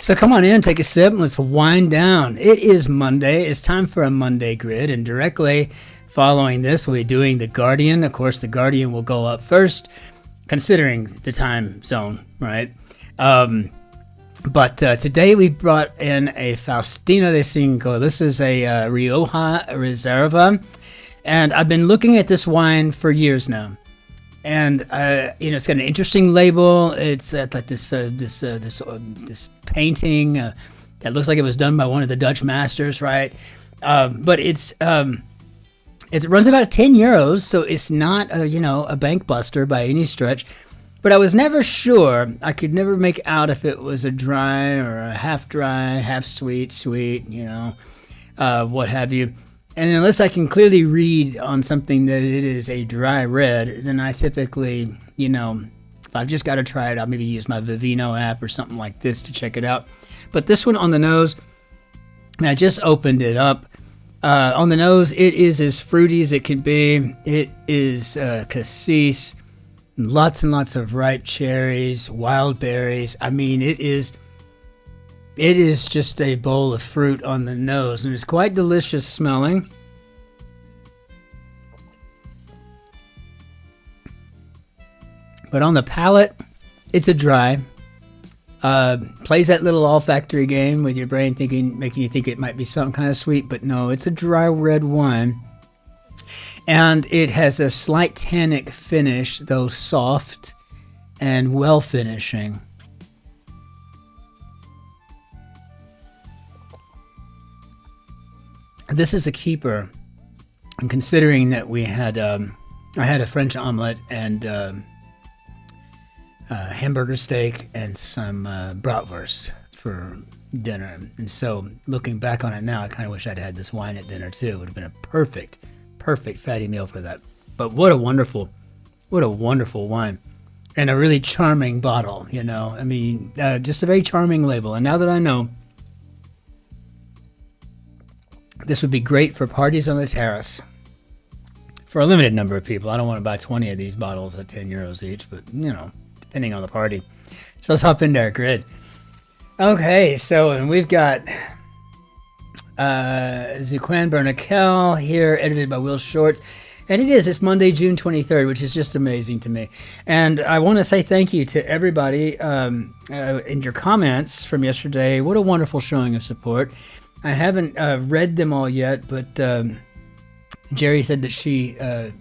So come on in, take a sip, and let's wind down. It is Monday. It's time for a Monday grid, and directly following this, we'll be doing the Guardian. Of course, the Guardian will go up first, considering the time zone, right? But today we brought in a Faustino de Cinco. This is a Rioja Reserva, and I've been looking at this wine for years now. And it's got an interesting label. It's like this painting that looks like it was done by one of the Dutch masters, right? But it runs about €10, so it's not a bank buster by any stretch. But I was never sure. I could never make out if it was a dry or a half dry, half sweet, what have you. And unless I can clearly read on something that it is a dry red, then I typically, if I've just got to try it, I'll maybe use my Vivino app or something like this to check it out. But this one on the nose, and I just opened it up. On the nose, it is as fruity as it can be. It is cassis, lots and lots of ripe cherries, wild berries. I mean, it is just a bowl of fruit on the nose, and it's quite delicious smelling. But on the palate, it's a dry. Plays that little olfactory game with your brain making you think it might be some kind of sweet, but no, it's a dry red wine. And it has a slight tannic finish, though soft and well finishing. This is a keeper, and considering that we had, I had a French omelet and hamburger steak and some bratwurst for dinner. And so, looking back on it now, I kind of wish I'd had this wine at dinner too. It would have been a perfect fatty meal for that. But what a wonderful wine, and a really charming bottle. I mean, just a very charming label. And now that I know. This would be great for parties on the terrace for a limited number of people. I don't want to buy 20 of these bottles at €10 each, but, depending on the party. So let's hop into our grid. Okay, and we've got Zhouqin Burnikel here, edited by Will Shorts. And it's Monday, June 23rd, which is just amazing to me. And I want to say thank you to everybody in your comments from yesterday. What a wonderful showing of support. I haven't read them all yet, but Jerry said that she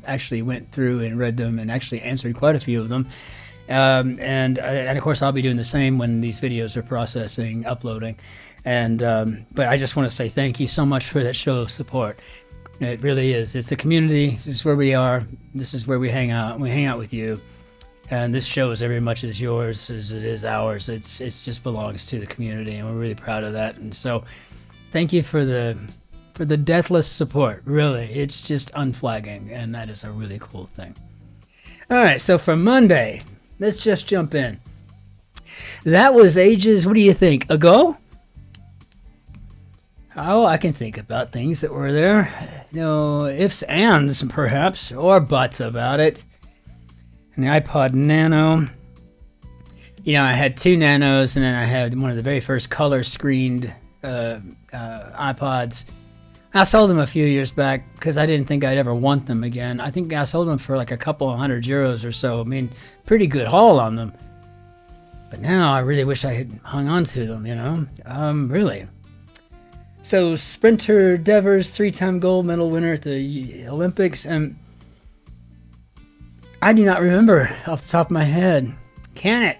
actually went through and read them and actually answered quite a few of them. And of course, I'll be doing the same when these videos are processing, uploading. But I just want to say thank you so much for that show of support. It really is. It's a community. This is where we are. This is where we hang out. We hang out with you. And this show is every much as yours as it is ours. It just belongs to the community, and we're really proud of that. And so thank you for the deathless support. Really, it's just unflagging, and that is a really cool thing. All right, so for Monday, let's just jump in. That was ages, what do you think, ago? Oh, I can think about things that were there. Ifs, ands, perhaps, or buts about it. And the iPod Nano. I had two Nanos, and then I had one of the very first color-screened iPods. I sold them a few years back because I didn't think I'd ever want them again. I think I sold them for like a couple of €100 or so. I mean, pretty good haul on them. But now I really wish I had hung on to them, really. So Sprinter Devers, 3-time gold medal winner at the Olympics. And I do not remember off the top of my head. Can it?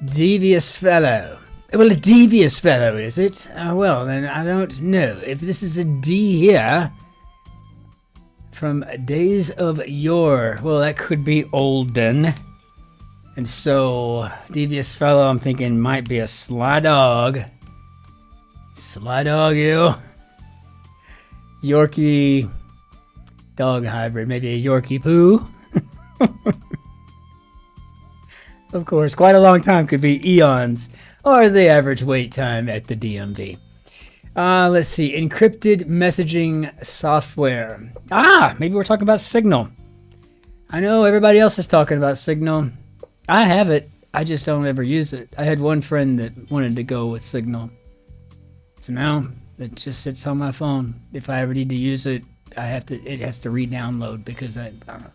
Devious fellow. Well, a devious fellow, is it? Well, then I don't know. If this is a D here, from days of yore, well, that could be olden. And so, devious fellow, I'm thinking might be a sly dog. Sly dog, you. Yorkie dog hybrid, maybe a Yorkie poo. Of course, quite a long time could be eons, or the average wait time at the DMV. Let's see, encrypted messaging software. Maybe we're talking about Signal. I know everybody else is talking about Signal. I have it. I just don't ever use it. I had one friend that wanted to go with Signal. So now it just sits on my phone. If I ever need to use it, it has to re-download because I don't know.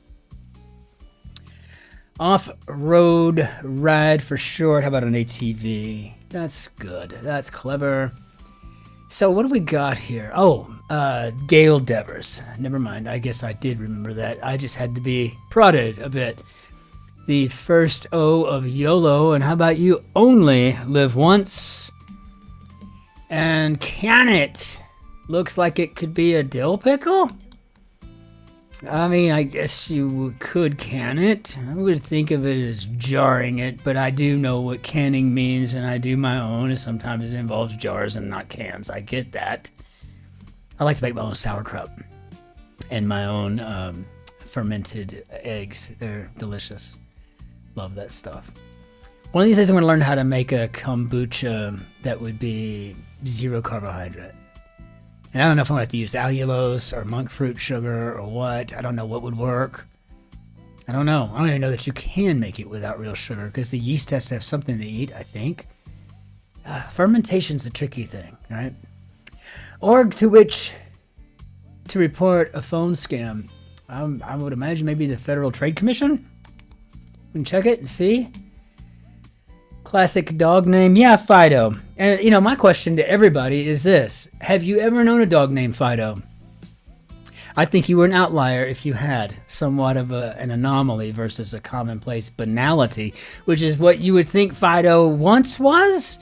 Off-road ride for short. How about an ATV? That's good. That's clever. So what do we got here? Oh, Gale Devers. Never mind. I guess I did remember that. I just had to be prodded a bit. The first O of YOLO. And how about you only live once? And can it? Looks like it could be a dill pickle? I mean, I guess you could can it. I would think of it as jarring it, but I do know what canning means, and I do my own, and sometimes it involves jars and not cans. I get that. I like to make my own sauerkraut and my own fermented eggs. They're delicious. Love that stuff. One of these days I'm going to learn how to make a kombucha that would be 0 carbohydrate. And I don't know if I'm going to have to use allulose or monk fruit sugar or what. I don't know what would work. I don't know. I don't even know that you can make it without real sugar because the yeast has to have something to eat, I think. Fermentation's a tricky thing, right? Org to which to report a phone scam. I would imagine maybe the Federal Trade Commission. We can check it and see. Classic dog name. Yeah, Fido. And, you know, my question to everybody is this. Have you ever known a dog named Fido? I think you were an outlier if you had somewhat of an anomaly versus a commonplace banality, which is what you would think Fido once was?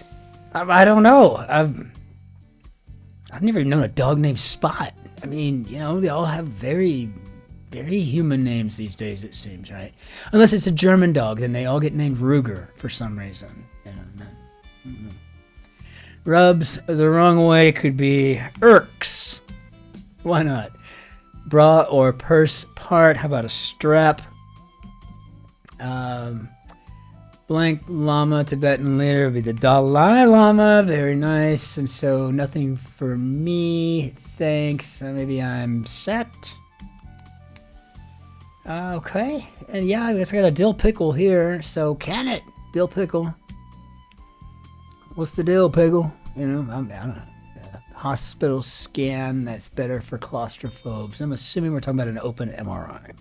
I don't know. I've never known a dog named Spot. I mean, you know, they all have very, very human names these days, it seems, right? Unless it's a German dog, then they all get named Ruger for some reason. You know, rubs the wrong way could be irks. Why not? Bra or purse part. How about a strap? Blank Lama, Tibetan leader would be the Dalai Lama. Very nice. And so nothing for me. Thanks. Maybe I'm set. Okay. And yeah, I guess I got a dill pickle here. So can it? Dill pickle. What's the dill pickle? You know, I don't know. Hospital scan that's better for claustrophobes. I'm assuming we're talking about an open MRI.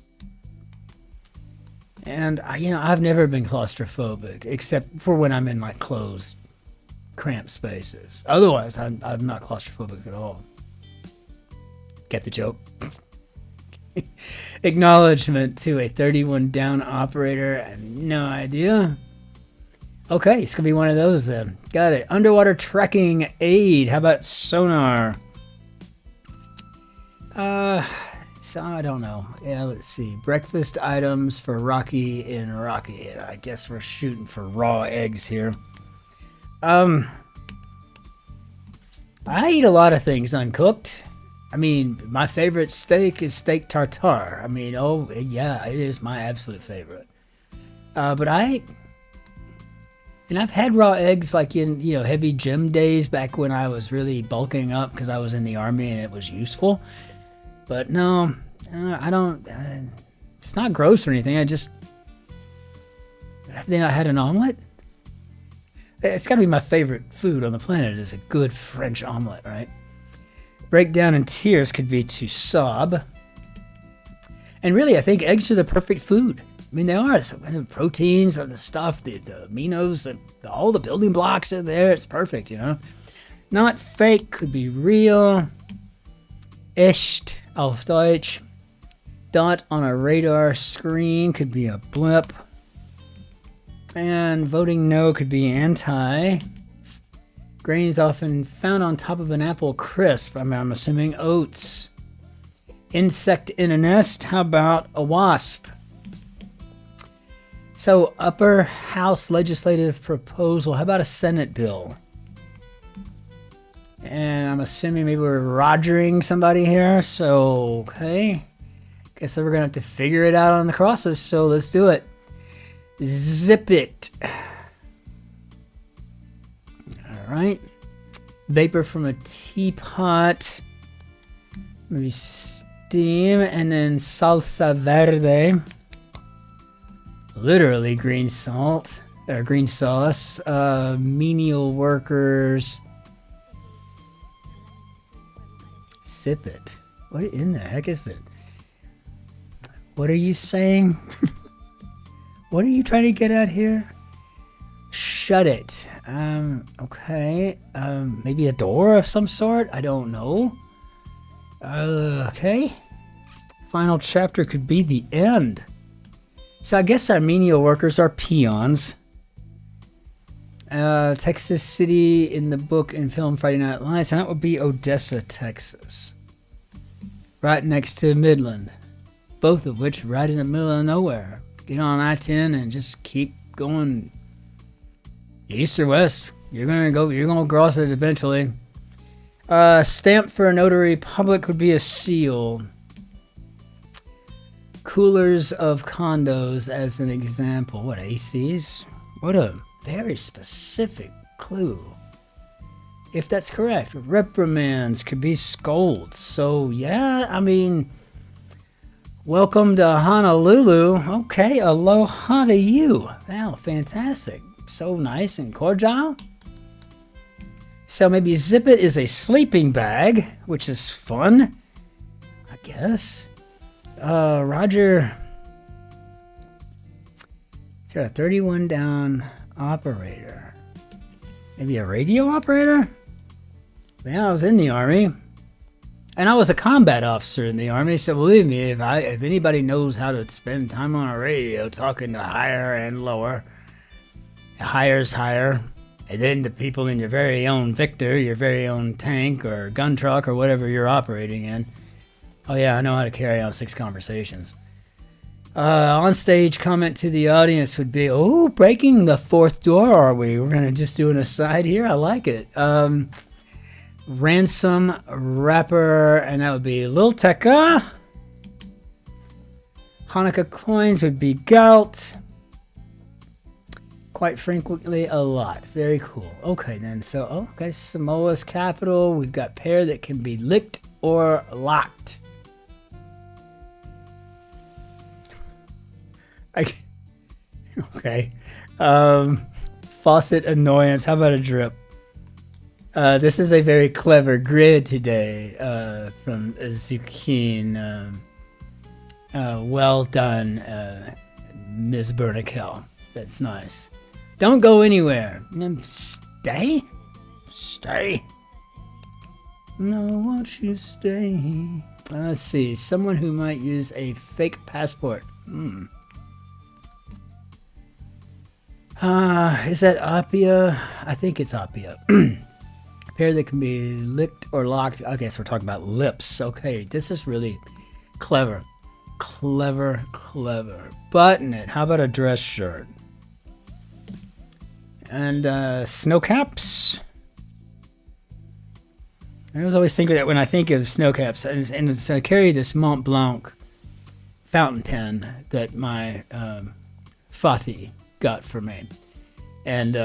And, you know, I've never been claustrophobic, except for when I'm in, like, closed, cramped spaces. Otherwise, I'm not claustrophobic at all. Get the joke? Acknowledgement to a 31 down operator. I have no idea. Okay, it's going to be one of those then. Got it. Underwater trekking aid. How about sonar? So I don't know. Yeah, let's see. Breakfast items for Rocky and Rocky. I guess we're shooting for raw eggs here. I eat a lot of things uncooked. I mean, my favorite steak is steak tartare. I mean, oh yeah, it is my absolute favorite. But I've had raw eggs like in, you know, heavy gym days back when I was really bulking up because I was in the army and it was useful. But no, I don't. It's not gross or anything. I had an omelet. It's got to be my favorite food on the planet is a good French omelet, right? Breakdown in tears could be to sob. And really, I think eggs are the perfect food. I mean, they are. So, the proteins, the stuff, the aminos, all the building blocks are there. It's perfect, you know. Not fake could be real. Echt auf Deutsch. Dot on a radar screen could be a blip. And voting no could be anti. Grains often found on top of an apple crisp. I'm assuming oats. Insect in a nest. How about a wasp? So, upper house legislative proposal. How about a Senate bill? And I'm assuming maybe we're rogering somebody here. So, okay. Guess we're going to have to figure it out on the crosses. So, let's do it. Zip it. All right. Vapor from a teapot. Maybe steam. And then salsa verde. Literally green salt. green sauce. Menial workers. Sip it. What in the heck is it? What are you saying? What are you trying to get at here? Shut it. Okay. Maybe a door of some sort? I don't know. Okay. Final chapter could be the end. So I guess our menial workers are peons. Texas City in the book and film Friday Night Lights. And that would be Odessa, Texas. Right next to Midland. Both of which right in the middle of nowhere. Get on I-10 and just keep going east or west. You're gonna cross it eventually. Stamp for a notary public would be a seal. Coolers of condos as an example. What, ACs? What a very specific clue. If that's correct, reprimands could be scolds. So yeah, I mean, welcome to Honolulu. Okay, aloha to you. Wow, fantastic. So nice and cordial. So maybe zip it is a sleeping bag, which is fun, I guess. Roger. Is there a 31 down operator? Maybe a radio operator? Yeah, I was in the Army. And I was a combat officer in the Army, so believe me, if anybody knows how to spend time on a radio talking to higher and lower, higher's higher, and then the people in your very own Victor, your very own tank or gun truck or whatever you're operating in. Oh yeah, I know how to carry on 6 conversations. On stage comment to the audience would be, oh, breaking the 4th door, are we? We're going to just do an aside here. I like it. Ransom wrapper, and that would be Lil Tekka. Hanukkah coins would be Galt. Quite frequently, a lot. Very cool. Okay, then. So, okay, Samoa's capital. We've got pair that can be licked or locked. Okay. Faucet annoyance. How about a drip? This is a very clever grid today from Zhouqin. Well done, Ms. Burnikel. That's nice. Don't go anywhere. Stay? Stay. No, won't you stay? Let's see. Someone who might use a fake passport. Is that Appia? I think it's Appia. A pair that can be licked or locked. Okay, so we're talking about lips. Okay, this is really clever. Clever. Button it. How about a dress shirt? And snow caps. I always think of that when I think of snow caps. And so I carry this Mont Blanc fountain pen that my Fati got for me. And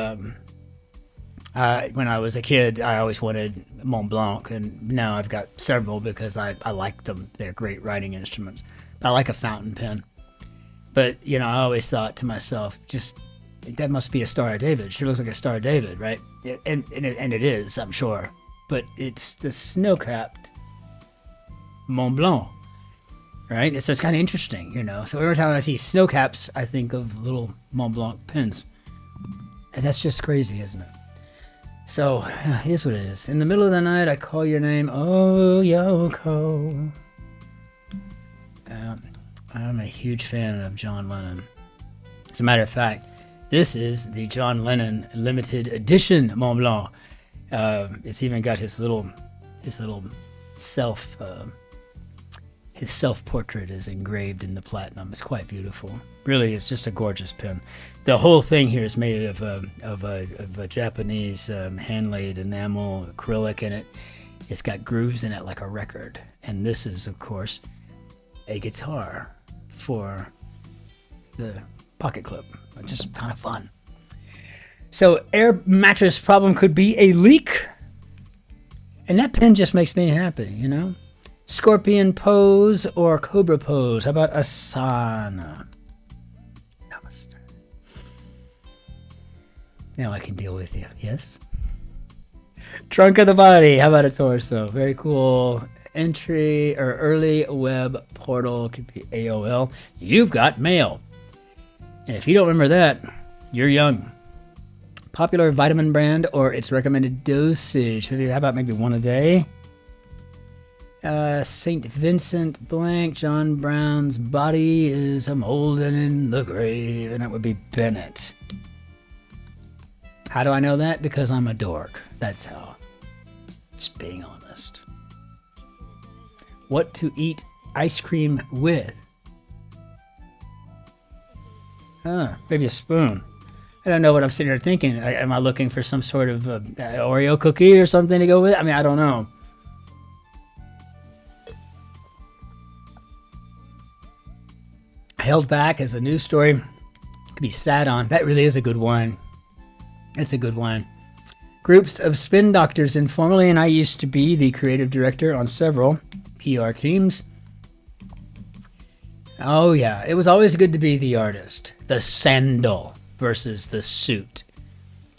when I was a kid, I always wanted Mont Blanc, and now I've got several because I like them. They're great writing instruments. But I like a fountain pen. But, you know, I always thought to myself, just, that must be a Star of David. It sure looks like a Star of David, right? And it is, I'm sure. But it's the snow-capped Mont Blanc, right? So it's kind of interesting, you know. So every time I see snow caps, I think of little Mont Blanc pens. And that's just crazy, isn't it? So here's what it is. In the middle of the night, I call your name. Oh, Yoko. I'm a huge fan of John Lennon. As a matter of fact, this is the John Lennon limited edition Mont Blanc. It's even got his little self-portrait is engraved in the platinum. It's quite beautiful. Really, it's just a gorgeous pen. The whole thing here is made of a Japanese hand-laid enamel acrylic, and it's got grooves in it like a record. And this is, of course, a guitar for the pocket clip. Just kind of fun. So air mattress problem could be a leak. And that pen just makes me happy, you know? Scorpion pose or cobra pose. How about asana? Namaste. Now I can deal with you. Yes. Trunk of the body. How about a torso? Very cool. Entry or early web portal. Could be AOL. You've got mail. And if you don't remember that, you're young. Popular vitamin brand or its recommended dosage. Maybe, how about maybe one a day? St. Vincent blank. John Brown's body is emboldened in the grave. And that would be Bennett. How do I know that? Because I'm a dork. That's how. Just being honest. What to eat ice cream with? Maybe a spoon. I don't know what I'm sitting here thinking. Am I looking for some sort of Oreo cookie or something to go with it? I mean, I don't know. Held back as a news story. Could be sat on. That really is a good one. That's a good one. Groups of spin doctors informally, and I used to be the creative director on several PR teams. Oh yeah, it was always good to be the artist. The sandal versus the suit.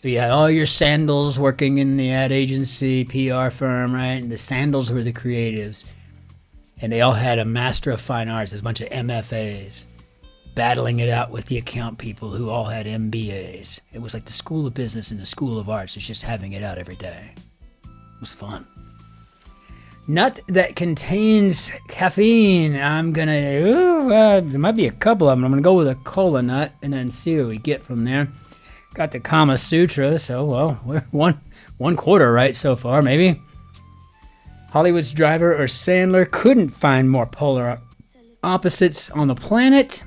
You had all your sandals working in the ad agency, PR firm, right? And the sandals were the creatives. And they all had a Master of Fine Arts, a bunch of MFAs, battling it out with the account people who all had MBAs. It was like the School of Business and the School of Arts. It's just having it out every day. It was fun. Nut that contains caffeine. I'm gonna, there might be a couple of them. I'm gonna go with a cola nut and then see what we get from there. Got the Kama Sutra, so well, we're one quarter right so far, maybe. Hollywood's driver or Sandler couldn't find more polar opposites on the planet.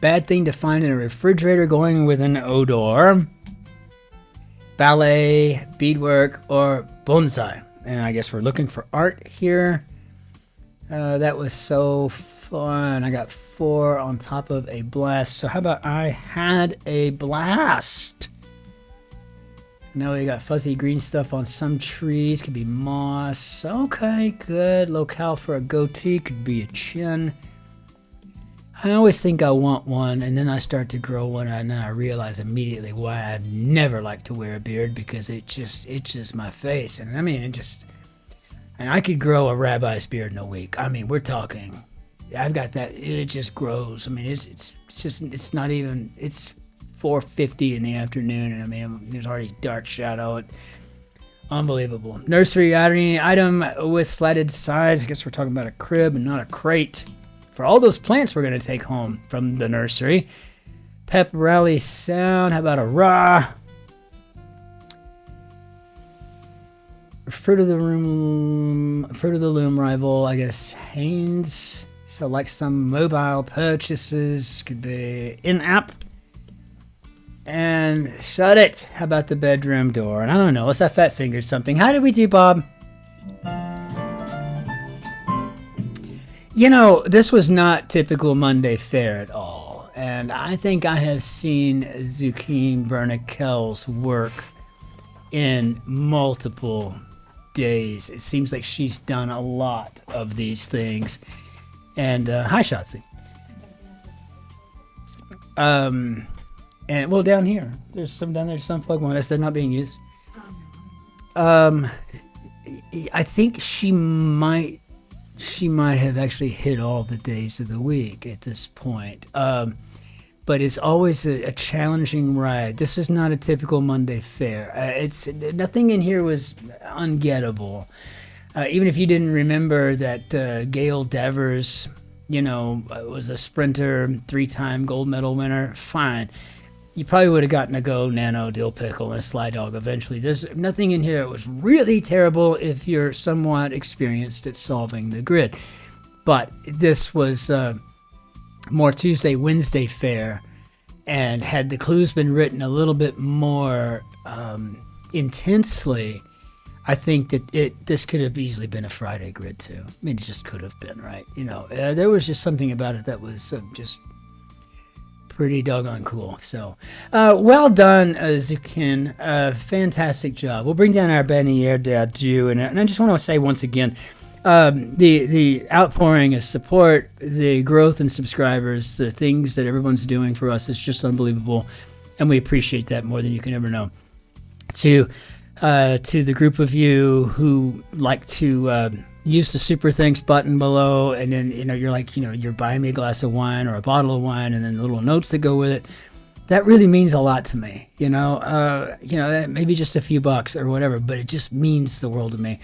Bad thing to find in a refrigerator, going with an odor. Ballet, beadwork, or bonsai. And I guess we're looking for art here. That was so fun. I got 4 on top of a blast. So how about I had a blast? Now we got fuzzy green stuff on some trees. Could be moss. Okay, good. Locale for a goatee. Could be a chin. I always think I want one, and then I start to grow one, and then I realize immediately why I never like to wear a beard, because it just itches my face. And I mean, and I could grow a rabbi's beard in a week. I mean, we're talking, I've got that, it just grows. I mean, it's not even, it's 4:50 in the afternoon, and I mean, there's already dark shadow. Unbelievable. Nursery item with slatted sides. I guess we're talking about a crib and not a crate. For all those plants we're going to take home from the nursery. Pep rally sound. How about a rah? Fruit of the loom rival. I guess Haynes. So like some mobile purchases. Could be in-app. And shut it. How about the bedroom door? And I don't know. Let's have fat fingered something. How did we do, Bob? You know, this was not typical Monday fare at all. And I think I have seen Zhouqin Burnikel's work in multiple days. It seems like she's done a lot of these things. And hi, Shotzi. And well, down here, there's some down there, some plug one. They're not being used. I think she might have actually hit all the days of the week at this point. But it's always a challenging ride. This is not a typical Monday fare. It's nothing in here was ungettable. Even if you didn't remember that Gail Devers, was a sprinter, 3-time gold medal winner, fine. You probably would have gotten a go, nano, dill pickle, and a sly dog eventually. There's nothing in here that was really terrible if you're somewhat experienced at solving the grid. But this was more Tuesday, Wednesday fare, and had the clues been written a little bit more intensely, I think that this could have easily been a Friday grid too. I mean, it just could have been, right? There was just something about it that was just pretty doggone cool. So, well done, Zhouqin. Fantastic job. We'll bring down our Benier Dadu, and I just want to say once again, the outpouring of support, the growth in subscribers, the things that everyone's doing for us is just unbelievable. and we appreciate that more than you can ever know. To the group of you who like to use the super thanks button below, and then you're like, you're buying me a glass of wine or a bottle of wine, and then the little notes that go with it. That really means a lot to me. Maybe just a few bucks or whatever, but it just means the world to me.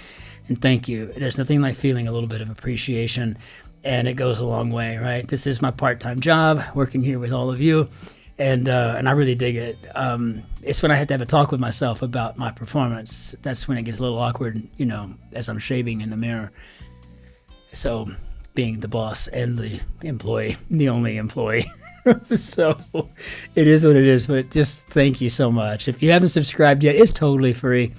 And thank you. There's nothing like feeling a little bit of appreciation, and it goes a long way, right? This is my part-time job, working here with all of you, and I really dig it. It's when I have to have a talk with myself about my performance. That's when it gets a little awkward, as I'm shaving in the mirror. So, being the boss and the employee, the only employee. So it is what it is, but just thank you so much. If you haven't subscribed yet, it's totally free.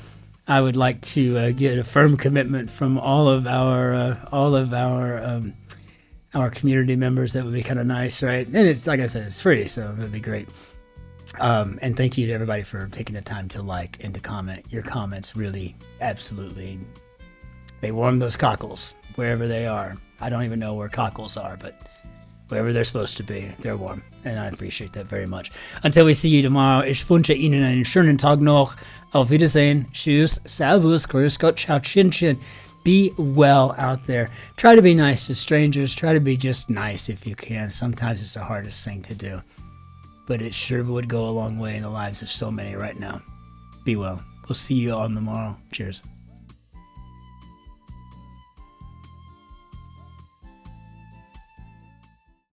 I would like to get a firm commitment from all of our community members. That would be kind of nice, right? And it's, like I said, it's free, so it would be great. And thank you to everybody for taking the time to like and to comment. Your comments really, absolutely, they warm those cockles wherever they are. I don't even know where cockles are, but wherever they're supposed to be, they're warm, and I appreciate that very much. Until we see you tomorrow, ich wünsche Ihnen einen schönen Tag noch. Auf Wiedersehen. Tschüss. Servus. Grüß Gott. Ciao. Cin-Cin. Be well out there. Try to be nice to strangers. Try to be just nice if you can. Sometimes it's the hardest thing to do, but it sure would go a long way in the lives of so many right now. Be well. We'll see you on tomorrow. Cheers.